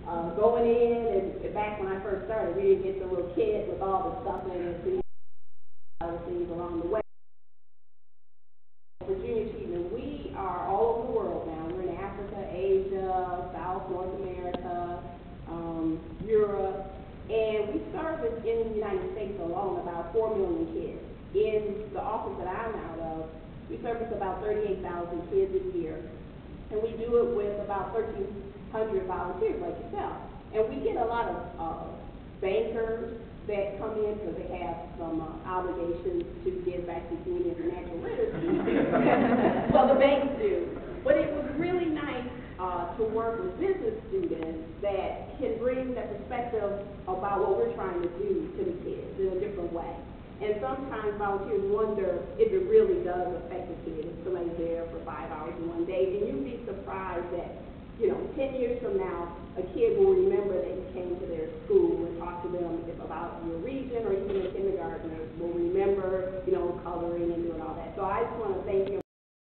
Going in, and back when I first started, we didn't get the little kit with all the stuff in it, so you other things along the way. For Junior Achievement, we are all over the world now. We're in Africa, Asia, South, North America, Europe, and we service in the United States alone about 4 million kids. In the office that I'm out of, we service about 38,000 kids a year, and we do it with about 1,300 volunteers like yourself. And we get a lot of bankers that come in because they have some obligations to give back to community and natural literacy. Well, the banks do. But it was really nice to work with business students that can bring that perspective about what we're trying to do to the kids in a different way. And sometimes volunteers wonder if it really does affect the kids. If somebody's there for 5 hours in one day, and you'd be surprised that, 10 years from now, a kid will remember that you came to their school and talked to them about your region, or even a kindergartner will remember, coloring and doing all that. So I just want to thank you.